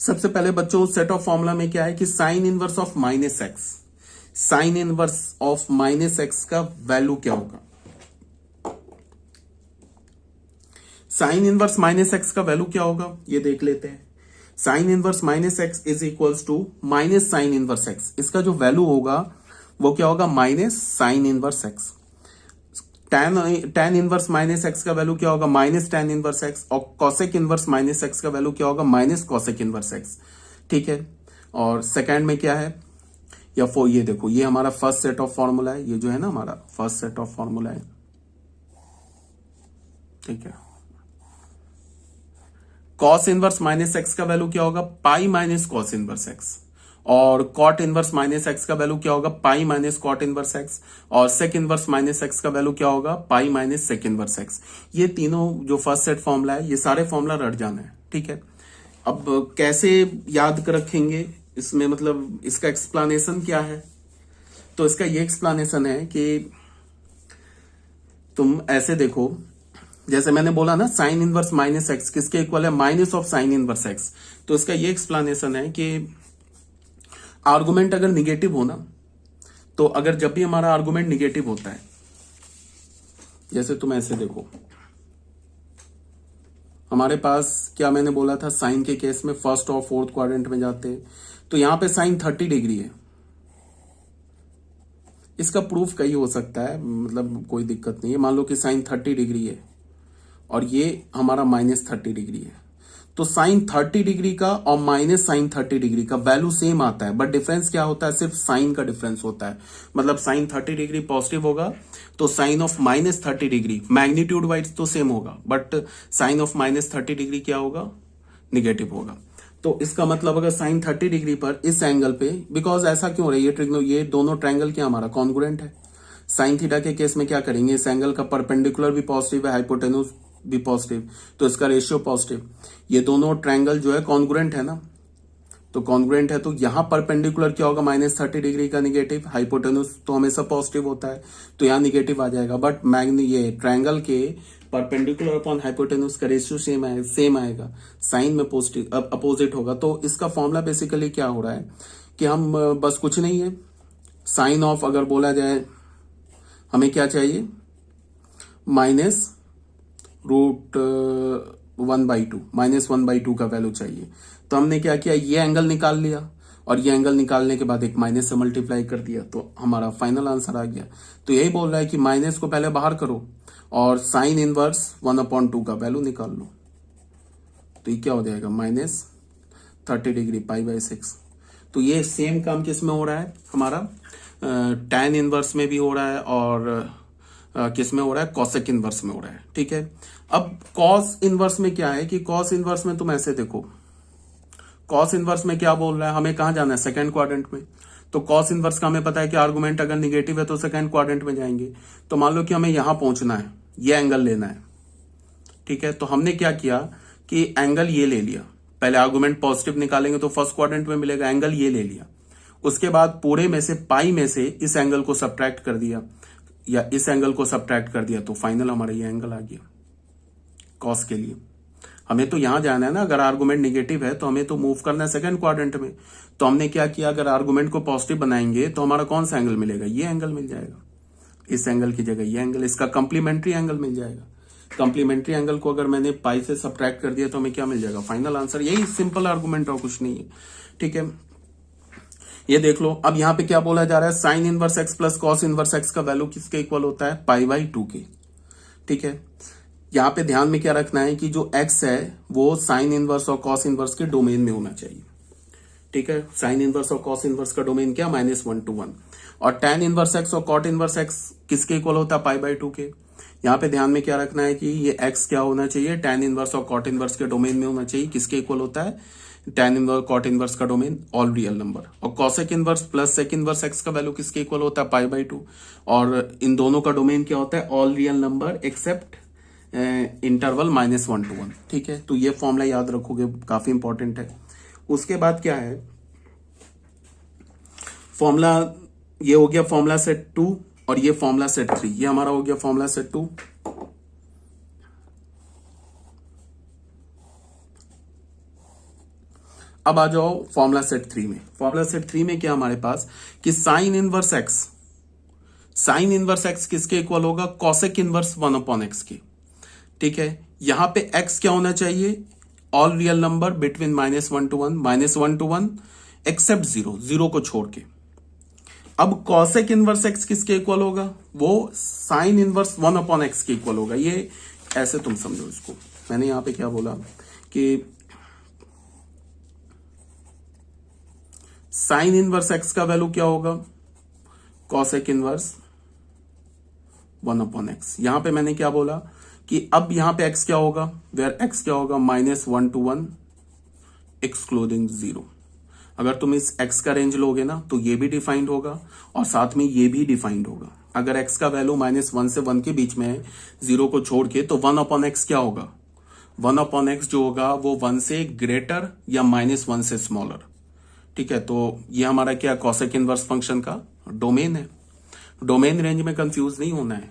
सबसे पहले बच्चों सेट ऑफ फॉर्मूला में क्या है कि sine inverse of minus x, sine inverse of minus x का वैल्यू क्या होगा। साइन इनवर्स माइनस एक्स का वैल्यू क्या होगा ये देख लेते हैं। Sine inverse minus x is equals to minus sine inverse x. इसका जो वैल्यू होगा वो क्या होगा, minus sine inverse x. Tan inverse minus x का वैल्यू क्या होगा, माइनस टेन इनवर्स एक्स। और कॉसेक इनवर्स माइनस एक्स का वैल्यू क्या होगा, माइनस कॉसेक इनवर्स एक्स। ठीक है, और सेकेंड में क्या है, या फोर, ये देखो ये हमारा फर्स्ट सेट ऑफ फॉर्मूला है, ये जो है ना हमारा फर्स्ट सेट ऑफ फॉर्मूला है। ठीक है, कॉस इनवर्स माइनस एक्स का वैल्यू क्या होगा, pi minus cos inverse x. और कॉट इनवर्स माइनस एक्स का वैल्यू क्या होगा, pi minus cot inverse x. और सेक इनवर्स माइनस एक्स का वैल्यू क्या होगा, pi minus sec inverse x. ये तीनों जो फर्स्ट सेट फॉर्मूला है, ये सारे फॉर्मूला रट जाना है। ठीक है, अब कैसे याद कर रखेंगे इसमें, मतलब इसका एक्सप्लेनेशन क्या है। तो इसका ये एक्सप्लेनेशन है कि तुम ऐसे देखो, जैसे मैंने बोला ना साइन इनवर्स माइनस एक्स किसके इक्वल है, minus of sine inverse x. तो इसका ये एक्सप्लेनेशन है कि आर्गुमेंट अगर निगेटिव हो ना, तो अगर जब भी हमारा आर्गुमेंट निगेटिव होता है, जैसे तुम ऐसे देखो, हमारे पास क्या मैंने बोला था, साइन के केस में फर्स्ट और फोर्थ क्वाड्रेंट में जाते हैं, तो यहां पे साइन 30 डिग्री है। इसका प्रूफ कहीं हो सकता है, मतलब कोई दिक्कत नहीं है। मान लो कि साइन 30 डिग्री है और ये हमारा माइनस 30 डिग्री है, तो साइन 30 डिग्री का और माइनस साइन 30 डिग्री का वैल्यू सेम आता है, बट डिफरेंस क्या होता है, सिर्फ साइन का डिफरेंस होता है। मतलब साइन 30 डिग्री पॉजिटिव होगा तो sine of minus 30 degree magnitude wise तो सेम होगा, but sine of minus 30 degree क्या होगा, निगेटिव होगा। तो इसका मतलब अगर साइन 30 डिग्री पर इस एंगल पे, बिकॉज ऐसा क्यों रहा है, ये दोनों ट्रायंगल क्या हमारा कॉन्ग्रुएंट है। साइन थीटा के केस में क्या करेंगे, इस एंगल का परपेंडिकुलर भी पॉजिटिव है, हाइपोटेन्यूज भी पॉजिटिव, तो इसका रेशियो पॉजिटिव। ये दोनों ट्रायंगल जो है कॉन्ग्रुएंट है ना, तो कॉन्ग्रुएंट है, तो यहां परपेंडिकुलर क्या होगा, माइनस 30 डिग्री का निगेटिव, हाइपोटेन्यूज तो हमेशा पॉजिटिव होता है, तो यहां निगेटिव आ जाएगा। बट ये ट्रायंगल के परपेंडिकुलर अपॉन हाइपोटेन्यूज का रेशियो सेम आएगा, साइन में पॉजिटिव अपोजिट होगा। तो इसका फॉर्मूला बेसिकली क्या हो रहा है कि हम बस कुछ नहीं है, साइन ऑफ अगर बोला जाए हमें क्या चाहिए, माइनस रूट 1/2, माइनस 1/2 का वैल्यू चाहिए। तो हमने क्या किया, ये एंगल निकाल लिया और ये एंगल निकालने के बाद एक माइनस से मल्टीप्लाई कर दिया, तो हमारा फाइनल आंसर आ गया। तो यही बोल रहा है कि माइनस को पहले बाहर करो और साइन इनवर्स 1/2 का वैल्यू निकाल लो, तो ये क्या हो जाएगा, माइनस 30 डिग्री पाई/6। तो ये सेम काम किस में हो रहा है, हमारा टैन इनवर्स में भी हो रहा है और किस में हो रहा है, कॉसेक इनवर्स में हो रहा है। ठीक है, अब कॉस इनवर्स में क्या है कि कॉस इनवर्स में तुम ऐसे देखो, कॉस इनवर्स में क्या बोल रहा है, हमें कहां जाना है, सेकंड क्वाड्रेंट में। तो कॉस इनवर्स का हमें पता है कि आर्गुमेंट अगर निगेटिव है तो सेकंड क्वाड्रेंट में जाएंगे। तो मान लो कि हमें यहां पहुंचना है, ये एंगल लेना है। ठीक है, तो हमने क्या किया कि एंगल ये ले लिया, पहले आर्गुमेंट पॉजिटिव निकालेंगे तो फर्स्ट क्वाड्रेंट में मिलेगा, एंगल ये ले लिया। उसके बाद पूरे में से पाई में से इस एंगल को सब्ट्रैक्ट कर दिया या इस एंगल को सब्ट्रैक्ट कर दिया, तो फाइनल हमारा ये एंगल आ गया कॉस के लिए। हमें तो यहां जाना है ना, अगर आर्गुमेंट निगेटिव है तो हमें तो मूव करना है सेकंड क्वाड्रेंट में। तो हमने क्या किया, अगर आर्गुमेंट को पॉजिटिव बनाएंगे तो हमारा कौन सा एंगल मिलेगा, ये एंगल मिल जाएगा। इस एंगल की जगह ये एंगल, इसका कंप्लीमेंट्री एंगल मिल जाएगा। कंप्लीमेंट्री एंगल को अगर मैंने पाई से सब्ट्रैक्ट कर दिया तो हमें क्या मिल जाएगा, फाइनल आंसर। यही सिंपल आर्गुमेंट और कुछ नहीं है। ठीक है, ये देख लो, अब यहां पे क्या बोला जा रहा है, sine inverse x plus cos inverse x का वैल्यू किसके इक्वल होता है, पाई/2 के। ठीक है, यहां पे ध्यान में क्या रखना है कि जो एक्स है वो साइन इनवर्स और कॉस इनवर्स के डोमेन में होना चाहिए। ठीक है, साइन इनवर्स और कॉस इनवर्स का डोमेन क्या, -1 to 1। और टैन इनवर्स एक्स और कॉट इनवर्स एक्स किसके इक्वल होता है, पाई/2 के। यहां पे ध्यान में क्या रखना है कि ये एक्स क्या होना चाहिए, टैन इनवर्स और कॉट इनवर्स के डोमेन में होना चाहिए। किसके इक्वल होता है, टैन इनवर्स कॉट इनवर्स का डोमेन ऑल रियल नंबर। और cosec inverse plus sec inverse x का वैल्यू किसके इक्वल होता है, पाई/2। और इन दोनों का डोमेन क्या होता है, all real number except interval -1 to 1। ठीक है, तो ये फॉर्मूला याद रखोगे, काफी इंपॉर्टेंट है। उसके बाद क्या है, फॉर्मूला ये हो गया फॉर्मूला सेट 2 और ये फॉर्मूला सेट 3। ये हमारा हो गया फॉर्मूला सेट 2। अब आ जाओ फॉर्मूला सेट 3 में। फॉर्मूला सेट 3 में क्या हमारे पास कि साइन इनवर्स एक्स किसके इक्वल होगा, कॉसेक इनवर्स 1/x के। ठीक है, यहां पे x क्या होना चाहिए, all real number between -1 to 1 except 0 को छोड़ के। अब कॉसेक इनवर्स x किसके इक्वल होगा, वो साइन इनवर्स 1/x के इक्वल होगा। ये ऐसे तुम समझो इसको, मैंने यहां पे क्या बोला कि साइन इनवर्स x का वैल्यू क्या होगा, कॉसेक इनवर्स 1/x। यहां पे मैंने क्या बोला कि अब यहां पे x क्या होगा, वेयर x क्या होगा, -1 to 1 एक्सक्लूडिंग 0। अगर तुम इस x का रेंज लोगे ना तो ये भी डिफाइंड होगा और साथ में ये भी डिफाइंड होगा। अगर x का वैल्यू -1 से 1 के बीच में है, 0 को छोड़ के, तो 1/x क्या होगा, 1/x जो होगा वो 1 से ग्रेटर या -1 से स्मॉलर। ठीक है, तो ये हमारा क्या कॉसेक इनवर्स फंक्शन का डोमेन है। डोमेन रेंज में कंफ्यूज नहीं होना है।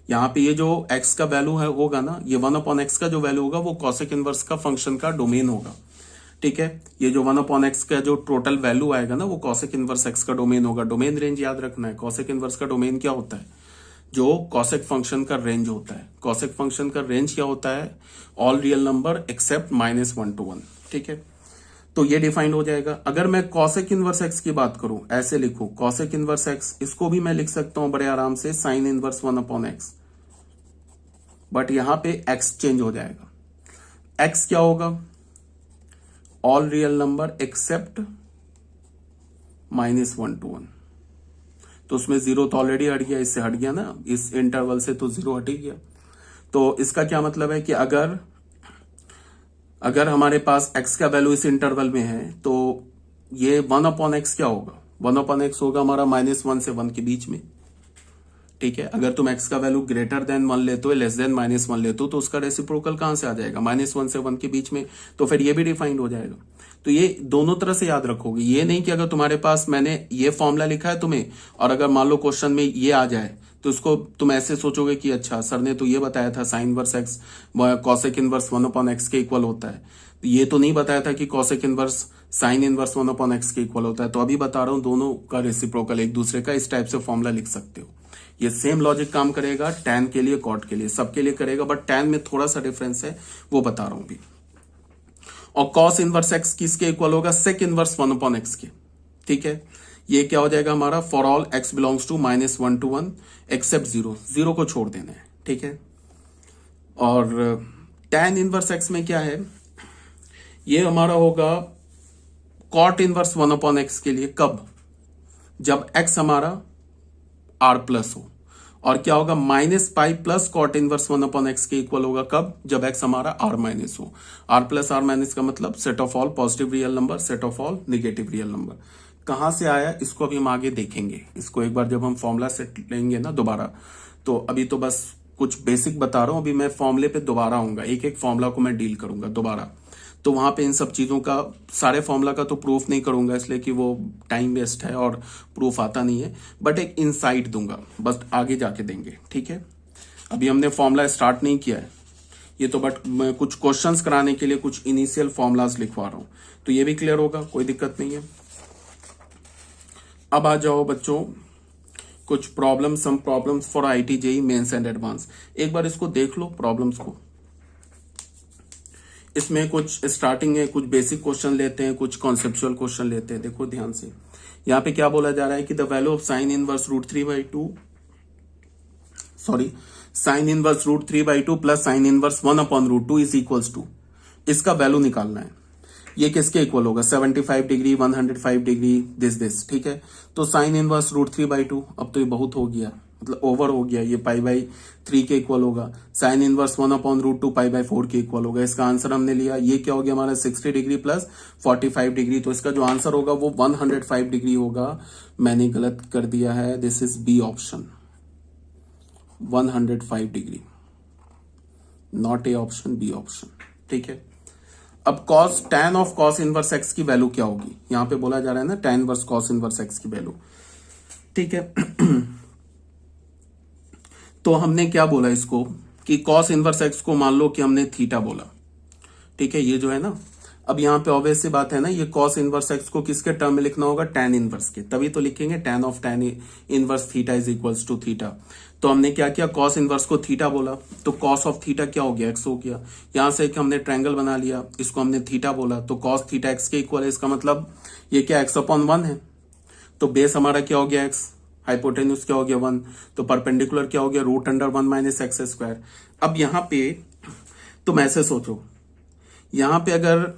यहां पे ये जो x का वैल्यू है होगा ना, ये 1/x का जो वैल्यू होगा वो कॉसेक इनवर्स का फंक्शन का डोमेन होगा। ठीक है, ये जो 1/x का जो टोटल वैल्यू आएगा ना वो कॉसेक इनवर्स x का डोमेन होगा। डोमेन रेंज याद रखना है, कॉसेक इनवर्स का डोमेन क्या होता है, जो कॉसेक फंक्शन का रेंज होता है। कॉसेक फंक्शन का रेंज क्या होता है, all real number except -1 to 1। ठीक है, तो ये डिफाइंड हो जाएगा। अगर मैं कॉसेक इनवर्स x की बात करूं, ऐसे लिखूं कॉसेक इनवर्स x, इसको भी मैं लिख सकता हूं बड़े आराम से साइन इनवर्स 1/x, बट यहां पे x चेंज हो जाएगा। x क्या होगा, all real number except -1 to 1। तो उसमें 0 तो ऑलरेडी हट गया, इससे हट गया ना, इस इंटरवल से तो 0 हट ही गया। तो इसका क्या मतलब है कि अगर हमारे पास x का वैल्यू इस इंटरवल में है तो ये 1/x क्या होगा, 1/x होगा हमारा -1 से 1 के बीच में। ठीक है, अगर तुम x का वैल्यू ग्रेटर देन 1 लेते हो, लेस देन -1 लेते हो, तो उसका रेसिप्रोकल कहां से आ जाएगा, -1 से 1 के बीच में। तो फिर ये भी डिफाइंड हो जाएगा। तो ये दोनों तरह से याद रखोगे। ये नहीं कि अगर तुम्हारे पास मैंने ये फॉर्मूला लिखा है तुम्हें, और अगर मान लो क्वेश्चन में ये आ जाए तो इसको तुम ऐसे सोचोगे कि अच्छा सर ने तो ये बताया था sign inverse x cosec inverse 1/x के इक्वल होता है, तो ये तो नहीं बताया था कि cosec inverse sine inverse 1/x के इक्वल होता है। तो अभी बता रहा हूं दोनों का रेसिप्रोकल एक दूसरे का, इस टाइप से फॉर्मूला लिख सकते हो। ये सेम लॉजिक काम करेगा टैन के लिए, कॉट के लिए, सबके लिए करेगा, बट टैन में थोड़ा सा डिफरेंस है, वो बता रहा हूं भी। और कॉस इनवर्स x किसके इक्वल होगा, सेक इनवर्स 1/x के। ठीक है, ये क्या हो जाएगा हमारा, for all x belongs to -1 to 1 except 0 को छोड़ देना है। ठीक है, और tan इनवर्स x में क्या है, ये हमारा होगा कॉट इनवर्स 1/x के लिए। कब, जब x हमारा r प्लस हो, और क्या होगा -pi plus cot inverse 1/x के इक्वल होगा कब, जब x हमारा r माइनस हो। r प्लस r माइनस का मतलब set of all positive real number, set of all negative real number. कहां से आया इसको अभी हम आगे देखेंगे, इसको एक बार जब हम फॉर्मूला सेट लेंगे ना दोबारा। तो अभी तो बस कुछ बेसिक बता रहा हूं, अभी मैं फॉर्मूले पे दोबारा आऊंगा, एक एक फॉर्मूला को मैं डील करूंगा दोबारा। तो वहां पे इन सब चीजों का, सारे फॉर्मूला का तो प्रूफ नहीं करूंगा इसलिए कि वो टाइम वेस्ट है और प्रूफ आता नहीं है, बट एक इनसाइट दूंगा, बस आगे जाके देंगे। ठीक है, अभी हमने फॉर्मूला स्टार्ट नहीं किया है, ये तो बट मैं कुछ क्वेश्चंस कराने के लिए कुछ इनिशियल फॉर्मूलाज लिखवा रहा हूं, तो ये भी क्लियर होगा, कोई दिक्कत नहीं है। अब आ जाओ बच्चों कुछ problems, some problems for IIT JEE mains and advance. एक बार इसको देख लो प्रॉब्लम्स को। इसमें कुछ स्टार्टिंग है, कुछ बेसिक क्वेश्चन लेते हैं, कुछ कॉन्सेप्चुअल क्वेश्चन लेते हैं। देखो ध्यान से, यहाँ पे क्या बोला जा रहा है कि the value of sine inverse √3/2 plus sine inverse 1/√2 is equals to, इसका वैल्यू निकालना है। ये किसके इक्वल होगा, 75 डिग्री, 105 डिग्री, दिस। ठीक है, तो साइन इनवर्स √3/2, अब तो ये बहुत हो गया, मतलब ओवर हो गया, ये π/3 के इक्वल होगा। साइन इनवर्स 1/√2 π/4 के इक्वल होगा। इसका आंसर हमने लिया, ये क्या हो गया हमारा 60 डिग्री प्लस 45 डिग्री, तो इसका जो आंसर होगा वो 105 डिग्री होगा। मैंने गलत कर दिया है, this is B option, 105 degree, not a option, B option. ठीक है, अब cos tan of cos inverse x की वैल्यू क्या होगी, यहां पे बोला जा रहा है ना tan inverse cos inverse x की वैल्यू। ठीक है, तो हमने क्या बोला इसको कि cos इनवर्स x को मान लो कि हमने थीटा बोला। ठीक है, ये जो है ना अब यहाँ पे ऑब्वियस सी बात है ना, ये कॉस इनवर्स एक्स को किसके टर्म में लिखना होगा, tan इनवर्स के, तभी तो लिखेंगे tan of tan inverse theta is equals to theta. तो हमने क्या किया, कॉस इनवर्स को थीटा बोला, तो कॉस ऑफ थीटा क्या हो गया, एक्स हो गया। यहां से एक हमने ट्रायंगल बना लिया, इसको हमने थीटा बोला, तो कॉस थीटा एक्स के इक्वल है, इसका मतलब ये क्या एक्स अपॉन 1 है। तो बेस हमारा क्या हो गया एक्स, हाइपोटेन्यूज क्या हो गया 1, तो परपेंडिकुलर क्या हो गया root under 1 minus x square. अब यहां पे तुम ऐसे सोचो, यहां पे अगर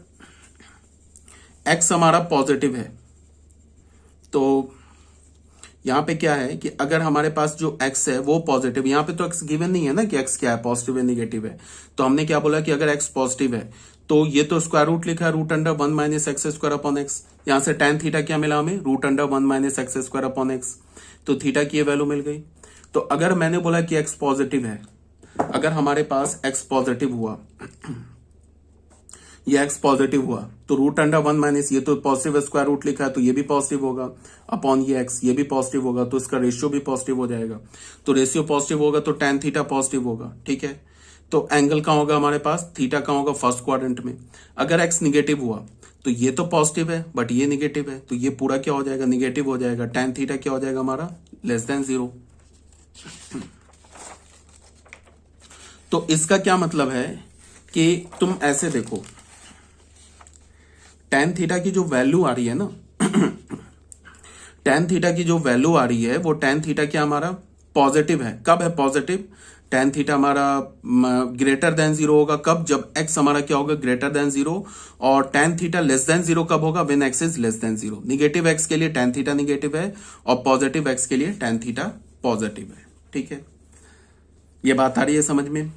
एक्स हमारा पॉजिटिव है, तो यहां पे क्या है कि अगर हमारे पास जो एक्स है वो पॉजिटिव, यहां पे तो एक्स गिवन नहीं है ना कि एक्स क्या है, पॉजिटिव है निगेटिव है। तो हमने क्या बोला कि अगर एक्स पॉजिटिव है तो ये तो स्क्वायर रूट लिखा है root under 1 minus x square upon x. यहां से tan थीटा क्या मिला हमें, root under 1 minus x square upon x. तो थीटा की ये वैल्यू मिल गई। तो अगर मैंने बोला कि एक्स पॉजिटिव है, अगर हमारे पास एक्स पॉजिटिव हुआ, ये एक्स पॉजिटिव हुआ, तो रूट अंडर 1 माइनस, ये तो पॉजिटिव स्क्वायर रूट लिखा है तो ये भी पॉजिटिव होगा, अपॉन ये एक्स, ये भी पॉजिटिव होगा, तो इसका रेशियो भी पॉजिटिव हो जाएगा। तो रेशियो पॉजिटिव होगा तो tan थीटा पॉजिटिव होगा, ठीक है। तो एंगल कहां होगा हमारे पास, थीटा कहां होगा, फर्स्ट क्वाड्रेंट में। अगर एक्स निगेटिव हुआ तो ये तो पॉजिटिव है बट ये निगेटिव है, तो ये पूरा क्या हो जाएगा, निगेटिव हो जाएगा। tan थीटा क्या हो जाएगा हमारा, लेस देन 0। तो इसका क्या मतलब है कि तुम ऐसे देखो, tan थीटा की जो वैल्यू आ रही है ना tan थीटा की जो वैल्यू आ रही है वो tan थीटा क्या हमारा पॉजिटिव है। कब है पॉजिटिव, tan थीटा हमारा ग्रेटर देन 0 होगा कब, जब x हमारा क्या होगा, ग्रेटर देन 0। और tan थीटा लेस देन 0 कब होगा, when x is less than 0। Negative x के लिए tan थीटा निगेटिव है और पॉजिटिव x के लिए tan थीटा पॉजिटिव है, ठीक है। ये बात आ रही है समझ में।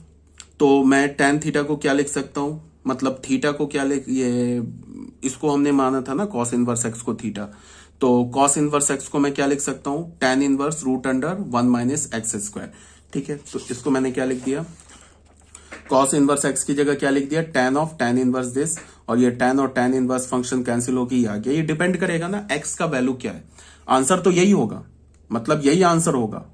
तो मैं tan थीटा को क्या लिख सकता हूं, मतलब थीटा को क्या लिख, ये इसको हमने माना था ना कॉस इनवर्स एक्स को थीटा, तो कॉस इनवर्स एक्स को मैं क्या लिख सकता हूं, tan inverse root under 1 minus x square, ठीक है। तो इसको मैंने क्या लिख दिया, कॉस इनवर्स एक्स की जगह क्या लिख दिया, tan of tan inverse this, और ये tan और tan इनवर्स फंक्शन कैंसिल होकर ही आ गया। ये डिपेंड करेगा ना एक्स का वैल्यू क्या है, आंसर तो यही होगा, मतलब यही आंसर होगा,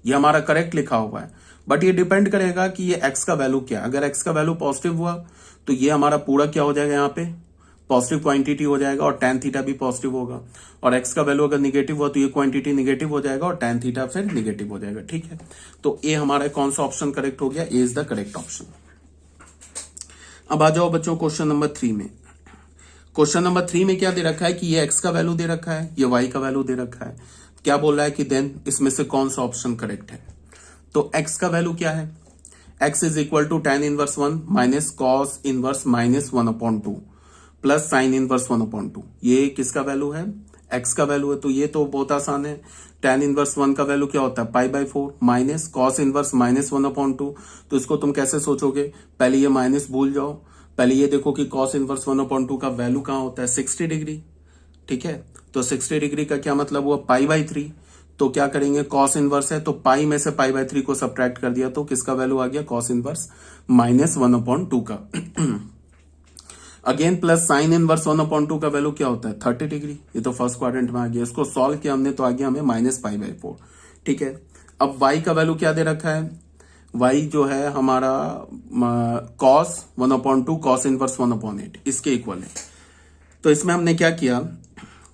ये हमारा करेक्ट लिखा हुआ है, बट ये डिपेंड करेगा कि ये x का वैल्यू क्या है। अगर x का वैल्यू पॉजिटिव हुआ तो ये हमारा पूरा क्या हो जाएगा, यहाँ पे पॉजिटिव क्वांटिटी हो जाएगा और tan थीटा भी पॉजिटिव होगा। और x का वैल्यू अगर निगेटिव हुआ तो ये क्वांटिटी निगेटिव हो जाएगा और tan थीटा फिर निगेटिव हो जाएगा, ठीक है। तो ए हमारा कौन सा ऑप्शन करेक्ट हो गया, ए इज द करेक्ट ऑप्शन। अब आ जाओ बच्चों क्वेश्चन नंबर 3 में। क्वेश्चन नंबर 3 में क्या दे रखा है कि ये x का वैल्यू दे रखा है, ये y का वैल्यू दे रखा है। क्या बोल रहा है कि देन इसमें से कौन सा ऑप्शन करेक्ट है। तो x का वैल्यू क्या है, x is equal to tan inverse 1 minus cos inverse minus 1/2 plus sine inverse 1/2। ये किसका वैल्यू है, x का वैल्यू है। तो ये तो बहुत आसान है, tan इनवर्स 1 का वैल्यू क्या होता है π/4 माइनस कॉस इनवर्स माइनस 1/2। तो इसको तुम कैसे सोचोगे, पहले ये माइनस भूल जाओ, पहले ये देखो कि कॉस इनवर्स 1/2 का वैल्यू कहां होता है, 60 डिग्री, ठीक है। तो 60 डिग्री का क्या मतलब हुआ, π/3। तो क्या करेंगे, कॉस इनवर्स है तो पाई में से π/3 को सब्ट्रैक्ट कर दिया तो किसका वैल्यू आ गया, कॉस इनवर्स माइनस 1/2 का। अगेन प्लस साइन इनवर्स 1/2 का वैल्यू क्या होता है 30 डिग्री, ये तो फर्स्ट क्वाड्रेंट में आ गया। इसको सॉल्व किया हमने तो आ गया हमें माइनस π/4, ठीक है। अब y का वैल्यू क्या दे रखा है, y जो है हमारा कॉस 1/2 कॉस इनवर्स 1/8 इसके इक्वल है। तो इसमें हमने क्या किया,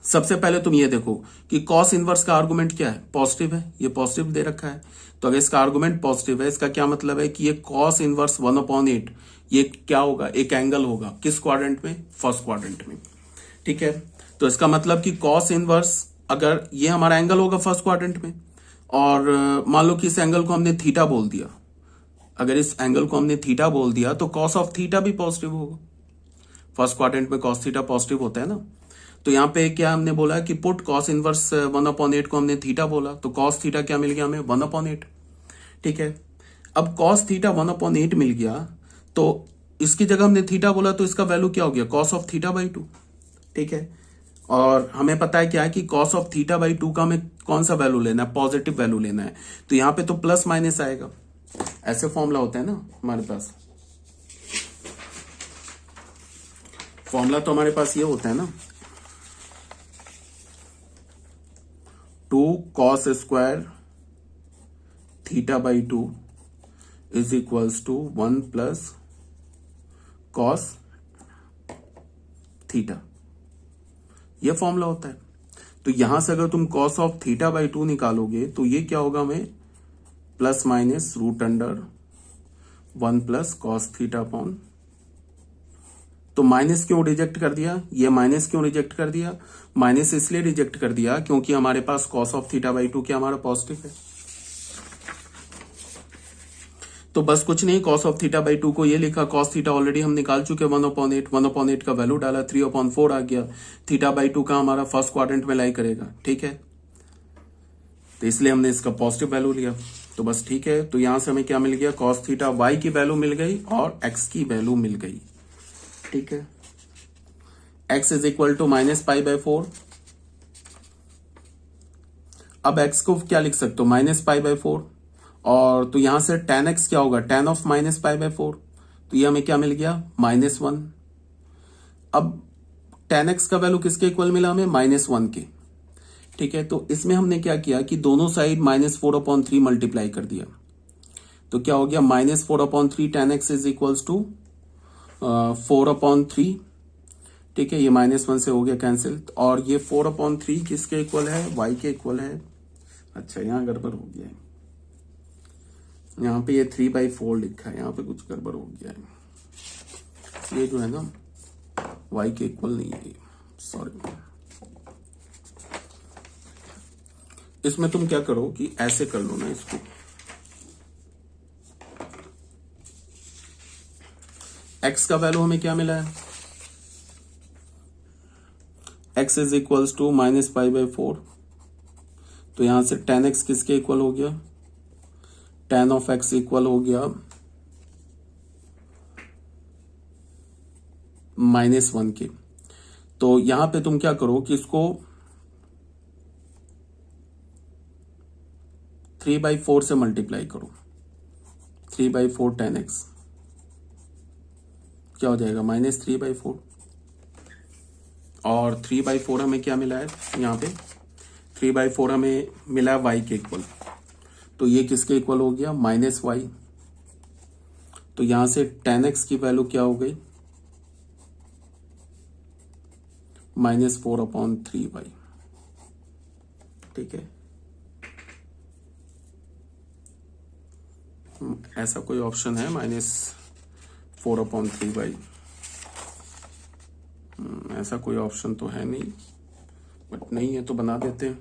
सबसे पहले तुम ये देखो कि कॉस इनवर्स का आर्गुमेंट क्या है, पॉजिटिव है, ये पॉजिटिव दे रखा है। तो अगर इसका आर्गुमेंट पॉजिटिव है, इसका क्या मतलब है कि ये कॉस इनवर्स 1/8 ये क्या होगा, एक एंगल होगा, किस क्वाड्रेंट में, फर्स्ट क्वाड्रेंट में, ठीक है। तो इसका मतलब कि कॉस इनवर्स, अगर ये हमारा एंगल होगा फर्स्ट क्वाड्रेंट में, और मान लो कि इस एंगल को हमने थीटा बोल दिया, अगर इस एंगल को हमने थीटा बोल दिया तो कॉस ऑफ थीटा भी पॉजिटिव होगा। फर्स्ट क्वाड्रेंट में कॉस थीटा पॉजिटिव होता है ना। तो यहाँ पे क्या हमने बोला कि पुट कॉस इनवर्स 1/8 को हमने थीटा बोला, तो कॉस थीटा क्या मिल गया हमें 1/8, ठीक है। अब कॉस थीटा 1/8 मिल गया तो इसकी जगह हमने थीटा बोला तो इसका वैल्यू क्या हो गया, कॉस ऑफ थीटा/2, ठीक है। और हमें पता है क्या है कि कॉस ऑफ थीटा/2 का हमें कौन सा वैल्यू लेना है, पॉजिटिव वैल्यू लेना है। तो यहाँ पे तो प्लस माइनस आएगा, ऐसे फॉर्मूला होता है ना हमारे पास, फॉर्मूला तो हमारे पास ये होता है ना, 2 cos square theta is equals to 1 plus cos theta, ये फॉर्मूला होता है। तो यहां से अगर तुम कॉस ऑफ थीटा बाई 2 निकालोगे तो ये क्या होगा हमें, plus minus root under 1 plus cos theta upon, तो माइनस क्यों रिजेक्ट कर दिया, ये माइनस क्यों रिजेक्ट कर दिया, माइनस इसलिए रिजेक्ट कर दिया क्योंकि हमारे पास कॉस ऑफ थीटा बाई 2 क्या हमारा पॉजिटिव है। तो बस कुछ नहीं, कॉस ऑफ थीटा बाई 2 को ये लिखा, कॉस थीटा ऑलरेडी हम निकाल चुके 1/8, 1/8 का वैल्यू डाला 3/4 आ गया, थीटा बाई 2 का हमारा फर्स्ट क्वाड्रेंट में लाई करेगा, ठीक है, तो इसलिए हमने इसका पॉजिटिव वैल्यू लिया। तो बस ठीक है, तो यहां से हमें क्या मिल गया, कॉस थीटा वाई की वैल्यू मिल गई और एक्स की वैल्यू मिल गई, ठीक है। x is equal to -π/4। अब x को क्या लिख सकते हो, -π/4, और तो यहां से tan x क्या होगा, tan ऑफ -π/4, तो ये हमें क्या मिल गया, -1। अब tan x का वैल्यू किसके इक्वल मिला हमें, -1 के, ठीक है। तो इसमें हमने क्या किया कि दोनों साइड -4/3 मल्टीप्लाई कर दिया, तो क्या हो गया, -4/3 tan x is equals to 4/3, ठीक है, ये -1 से हो गया कैंसिल, और ये 4/3 किसके इक्वल है, y के इक्वल है। अच्छा, यहां गड़बड़ हो गया है, यहाँ पे ये 3/4 लिखा है, यहाँ पे कुछ गड़बड़ हो गया है, ये जो है ना y के इक्वल नहीं है, सॉरी। इसमें तुम क्या करो कि ऐसे कर लो ना इसको, x का वैल्यू हमें क्या मिला है, x इज इक्वल्स टू -π/4, तो यहां से tan x किसके इक्वल हो गया, tan ऑफ x इक्वल हो गया -1 के। तो यहां पे तुम क्या करो कि इसको 3/4 से मल्टीप्लाई करो, 3/4 tan x क्या हो जाएगा, -3/4, और 3/4 हमें क्या मिला है, यहाँ पे 3/4 हमें मिला y के इक्वल, तो ये किसके इक्वल हो गया, -y। तो यहां से tan x की वैल्यू क्या हो गई, -4/3y, ठीक है। ऐसा कोई ऑप्शन है -4/3y, ऐसा कोई ऑप्शन तो है नहीं, बट नहीं है तो बना देते हैं,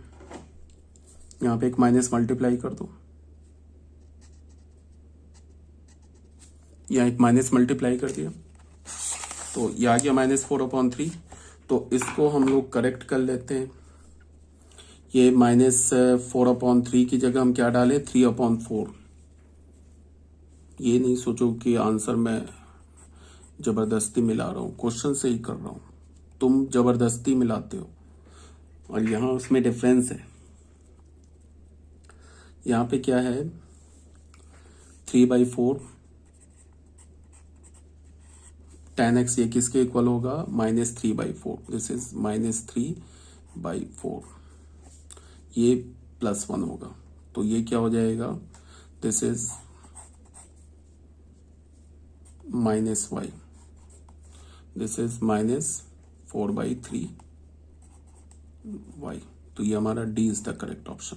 यहां पे एक माइनस मल्टीप्लाई कर दो, यहाँ एक माइनस मल्टीप्लाई कर दिया, तो ये आ गया -4/3। तो इसको हम लोग करेक्ट कर लेते हैं, ये -4/3 की जगह हम क्या डालें, 3/4। ये नहीं सोचो कि आंसर मैं जबरदस्ती मिला रहा हूं, क्वेश्चन से ही कर रहा हूं, तुम जबरदस्ती मिलाते हो, और यहां उसमें डिफरेंस है। यहां पे क्या है, 3/4 tan x, ये किसके इक्वल होगा, -3/4, दिस इज -3/4, ये +1 होगा, तो ये क्या हो जाएगा, this is -y, this is -4/3y, तो ये हमारा D is the correct option.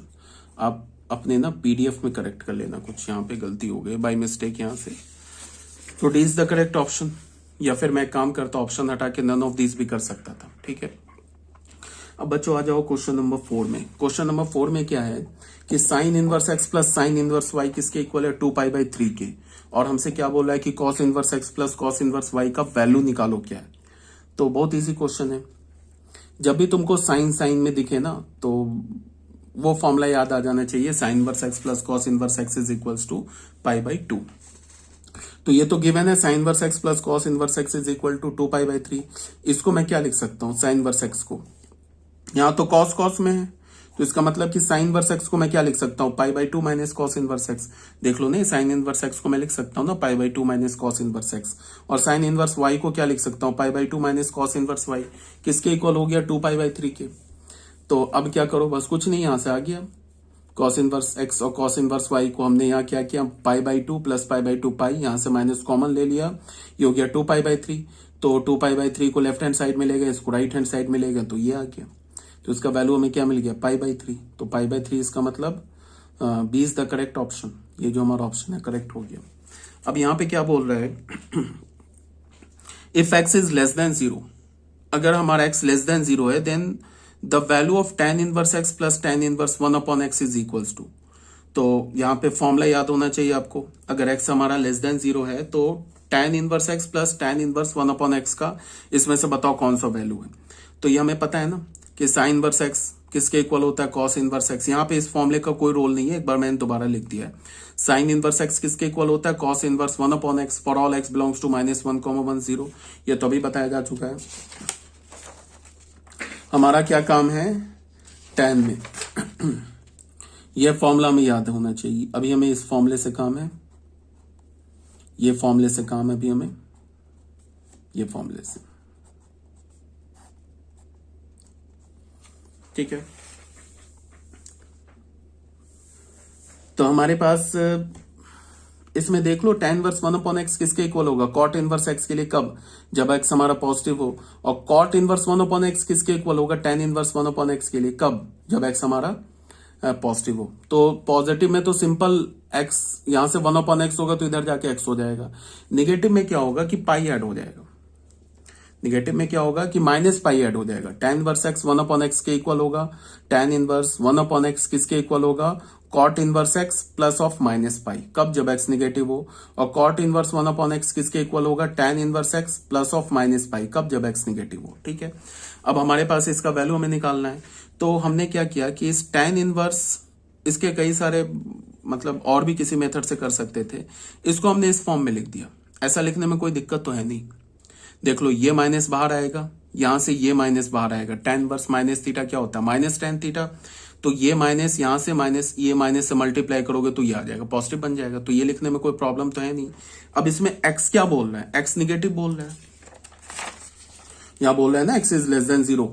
आप अपने ना पीडीएफ में करेक्ट कर लेना, कुछ यहाँ पे गलती हो गई बाय मिस्टेक यहाँ से, तो D is the correct option, या फिर मैं काम करता ऑप्शन हटा के नन ऑफ दिस भी कर सकता था, ठीक है। अब बच्चों आ जाओ क्वेश्चन नंबर 4 में। क्वेश्चन नंबर 4 में क्या है कि sine inverse x plus sine inverse y किसके इक्वल है, 2π/3 के, और हमसे क्या बोल रहा है कि cos inverse x plus cos inverse y का वैल्यू निकालो क्या है। तो बहुत इजी क्वेश्चन है, जब भी तुमको साइन साइन में दिखे ना तो वो फॉर्मूला याद आ जाना चाहिए, sine inverse x plus cos inverse x is equals to π/2। तो ये तो गिवन है, sine inverse x plus cos inverse x is equal to 2π/3। इसको मैं क्या लिख सकता हूँ, साइन इनवर्स x को, यहां तो कॉस कॉस में है, तो इसका मतलब कि साइन इनवर्स x को मैं क्या लिख सकता हूँ, π/2 माइनस कॉस इनवर्स x। देख लो नहीं, साइन इनवर्स x को मैं लिख सकता हूँ ना π/2 माइनस कॉस इनवर्स x, और साइन इनवर्स y को क्या लिख सकता हूँ, π/2 माइनस कॉस इनवर्स y, किसके इक्वल हो गया, 2π/3 के। तो अब क्या करो, बस कुछ नहीं, यहां से आ गया, कॉस इनवर्स एक्स और कॉस इनवर्स वाई को हमने यहाँ क्या किया, pi by two plus pi by two pi, यहाँ से माइनस कॉमन ले लिया, ये हो गया 2 पाई बाई 3। तो 2 पाई बाई 3 को लेफ्ट हैंड साइड में ले गए, इसको राइट हैंड साइड में ले गए, तो ये आ गया। तो इसका वैल्यू हमें क्या मिल गया, पाई बाई 3। तो पाई बाई 3 इसका मतलब B is the correct option. ये जो हमारा ऑप्शन है करेक्ट हो गया। अब यहाँ पे क्या बोल रहा है, if x is less than 0, अगर हमारा एक्स लेस देन 0 है, then the value of tan inverse x plus tan inverse 1 upon x is equals to. तो यहाँ पे फॉर्मूला याद होना चाहिए आपको, अगर एक्स हमारा लेस देन 0 है तो tan inverse x plus tan inverse 1 upon x का इसमें से बताओ कौन सा वैल्यू है। तो ये हमें पता है ना कि साइन इनवर्स एक्स किसके इक्वल होता है, कॉस इनवर्स एक्स। यहाँ पे इस फॉर्मूले का कोई रोल नहीं है, एक बार मैंने दोबारा लिख दिया है। साइन इनवर्स एक्स किसके इक्वल होता है, cos inverse 1 upon x for all x belongs to -1, -1 0। ये तो अभी बताया जा चुका है। हमारा क्या काम है, tan में यह फॉर्मूला हमें याद होना चाहिए। अभी हमें इस फॉर्मूले से काम है, ये फॉर्मूले से काम है, अभी हमें ये फॉर्मूले से, ठीक है। तो हमारे पास इसमें देख लो tan इनवर्स 1 अपॉन एक्स किसके इक्वल होगा, cot इनवर्स एक्स के लिए, कब, जब एक्स हमारा पॉजिटिव हो। और cot इनवर्स 1 अपॉन एक्स किसके इक्वल होगा, tan इनवर्स 1 अपॉन एक्स के लिए, कब, जब एक्स हमारा पॉजिटिव हो। तो पॉजिटिव में तो सिंपल एक्स यहां से 1 अपॉन एक्स होगा तो इधर जाके एक्स हो जाएगा। निगेटिव में क्या होगा कि पाई ऐड हो जाएगा, निगेटिव में क्या होगा कि माइनस पाई ऐड हो जाएगा। tan inverse x 1 upon x के इक्वल होगा, tan इनवर्स 1 अपॉन एक्स किसके इक्वल होगा, cot inverse x plus of minus pi, कब, जब एक्स निगेटिव हो। और cot इनवर्स 1 अपॉन एक्स किसके इक्वल होगा, tan inverse x plus of minus pi, कब, जब एक्स निगेटिव हो, ठीक है। अब हमारे पास इसका वैल्यू हमें निकालना है। तो हमने क्या किया कि इस tan इनवर्स, इसके कई सारे मतलब और भी किसी मेथड से कर सकते थे, इसको हमने इस फॉर्म में लिख दिया। ऐसा लिखने में कोई दिक्कत तो है नहीं। देख लो ये माइनस बाहर आएगा, यहां से ये माइनस बाहर आएगा। tan इनवर्स माइनस थीटा क्या होता है, माइनस tan थीटा। तो ये माइनस यहां से माइनस, ये माइनस से मल्टीप्लाई करोगे तो ये आ जाएगा, पॉजिटिव बन जाएगा। तो ये लिखने में कोई प्रॉब्लम तो है नहीं। अब इसमें x क्या बोल रहा है, x निगेटिव बोल रहा है, यहां बोल रहा है ना x is less than 0।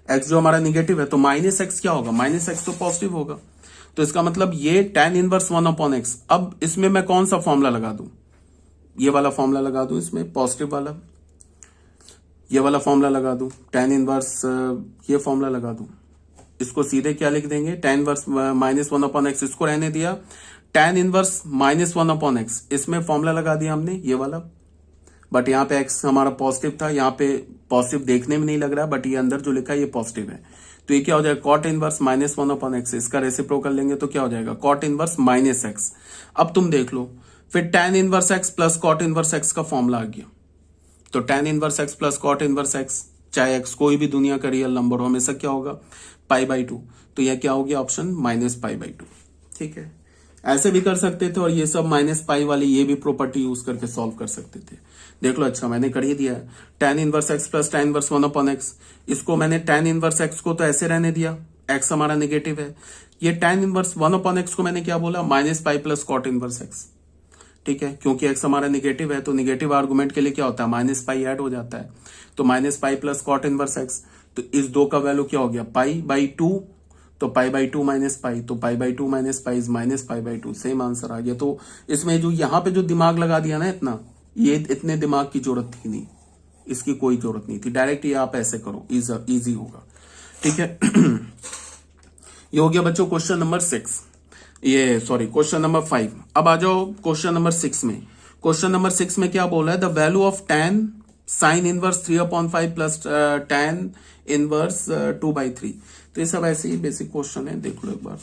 x जो हमारा निगेटिव है तो माइनस एक्स क्या होगा, माइनस एक्स तो पॉजिटिव होगा। तो इसका मतलब ये tan इनवर्स 1 अपॉन एक्स। अब इसमें मैं कौन सा फॉर्मूला लगा दूं, ये वाला फॉर्मूला लगा दूं, इसमें पॉजिटिव वाला, ये वाला फॉर्मूला लगा दूं, tan इनवर्स ये फॉर्मूला लगा दूं। इसको सीधे क्या लिख देंगे, tan इनवर्स -1 अपॉन एक्स, इसको रहने दिया, tan इनवर्स -1 अपॉन एक्स, इसमें फॉर्मूला लगा दिया हमने ये वाला। बट यहाँ पे x हमारा पॉजिटिव था, यहाँ पे पॉजिटिव देखने में नहीं लग रहा, बट ये अंदर जो लिखा है ये पॉजिटिव है। तो ये क्या हो जाएगा, cot इनवर्स -1 अपॉन एक्स, इसका रेसिप्रोकल लेंगे तो क्या हो जाएगा, cot इनवर्स माइनस एक्स। अब तुम देख लो, फिर tan inverse x plus cot inverse x का फॉर्मूला आ गया। तो tan inverse x plus cot inverse x, चाहे एक्स कोई भी दुनिया का रियल नंबर हो, हमेशा क्या होगा, π/2। तो यह क्या हो गया ऑप्शन, -π/2, ठीक है। ऐसे भी कर सकते थे और ये सब माइनस पाई वाली ये भी प्रॉपर्टी यूज करके सॉल्व कर सकते थे। देख लो, अच्छा मैंने कर ही दिया है। tan inverse x plus tan inverse 1 upon x, इसको मैंने tan इनवर्स एक्स को तो ऐसे रहने दिया, एक्स हमारा नेगेटिव है। ये tan इनवर्स 1 अपॉन एक्स को मैंने क्या बोला, -π प्लस cot इनवर्स एक्स, ठीक है। क्योंकि एक्स हमारा नेगेटिव है तो नेगेटिव आर्गुमेंट के लिए क्या होता है, -π ऐड हो जाता है। तो -π प्लस cot इनवर्स एक्स, तो इस दो का वैल्यू क्या हो गया, π/2। तो π/2 माइनस पाई, तो π/2 minus pi is -π/2, same answer आ गया। तो इसमें जो यहाँ पे जो दिमाग लगा दिया ना इतना, ये इतने दिमाग की जरूरत थी नहीं, इसकी कोई जरूरत नहीं थी। डायरेक्ट ये आप ऐसे करो, इजी होगा, ठीक है। ये हो गया बच्चों क्वेश्चन नंबर 6, ये सॉरी क्वेश्चन नंबर 5। अब आ जाओ क्वेश्चन नंबर 6 में। क्वेश्चन नंबर 6 में क्या बोला है, the value of tan sine inverse 3/5 plus tan inverse 2/3। तो ये सब ऐसे ही बेसिक क्वेश्चन है, देख लो एक बार।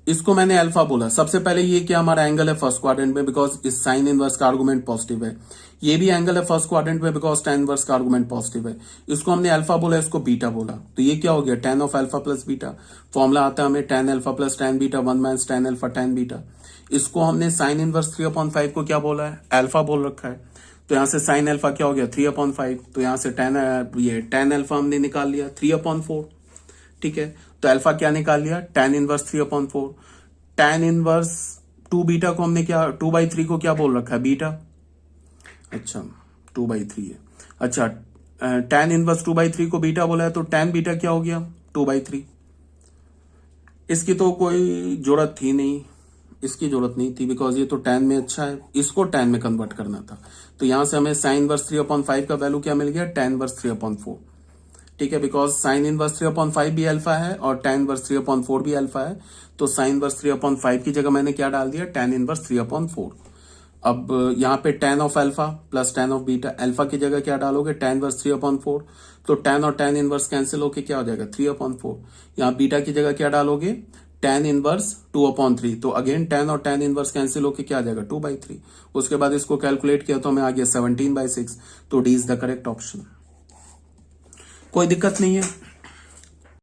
इसको मैंने अल्फा बोला। सबसे पहले ये क्या हमारा एंगल है फर्स्ट क्वाड्रेंट में, बिकॉज इस साइन इनवर्स का आर्गुमेंट पॉजिटिव है। ये भी एंगल है फर्स्ट क्वाड्रेंट में बिकॉज tan इनवर्स का आर्गुमेंट पॉजिटिव है। इसको हमने अल्फा बोला, इसको बीटा बोला। तो ये क्या हो गया, tan of alpha plus beta. Formula आता है हमें tan alpha plus tan beta 1 - tan alpha tan beta. इसको हमने साइन इनवर्स 3/5 को क्या बोला है, अल्फा बोल रखा है। तो यहां से साइन अल्फा क्या हो गया 3/5। तो यहां से tan अल्फा हमने निकाल लिया 3/4, ठीक है। तो अल्फा क्या निकाल लिया, tan inverse 3/4। tan inverse 2 beta को हमने क्या 2/3 को क्या बोल रखा है, बीटा। अच्छा 2/3 है। अच्छा tan इनवर्स 2/3 को बीटा बोला है, तो tan बीटा क्या हो गया 2/3। इसकी तो कोई जरूरत थी नहीं, इसकी जरूरत नहीं थी, बिकॉज ये तो tan में अच्छा है, इसको tan में कन्वर्ट करना था। तो यहां से हमें साइन इनवर्स 3/5 का वैल्यू क्या मिल गया, tan इनवर्स 3/4। ठीक है, बिकॉज साइन इनवर्स 3/5 भी अल्फा है और tan इनवर्स 3/4 भी अल्फा है। तो साइन इनवर्स 3/5 की जगह मैंने क्या डाल दिया, tan इनवर्स 3/4। अब यहाँ पे tan of alpha plus tan of beta, alpha की जगह क्या डालोगे, tan इनवर्स 3/4। तो tan और tan इनवर्स कैंसिल होके क्या हो जाएगा, 3/4। यहाँ बीटा की जगह क्या डालोगे, tan इनवर्स 2/3। तो अगेन tan और tan इनवर्स कैंसिल होके क्या आ जाएगा, 2/3। उसके बाद इसको कैलकुलेट किया तो हमें आ गया 17/6। तो D is the correct option. कोई दिक्कत नहीं है।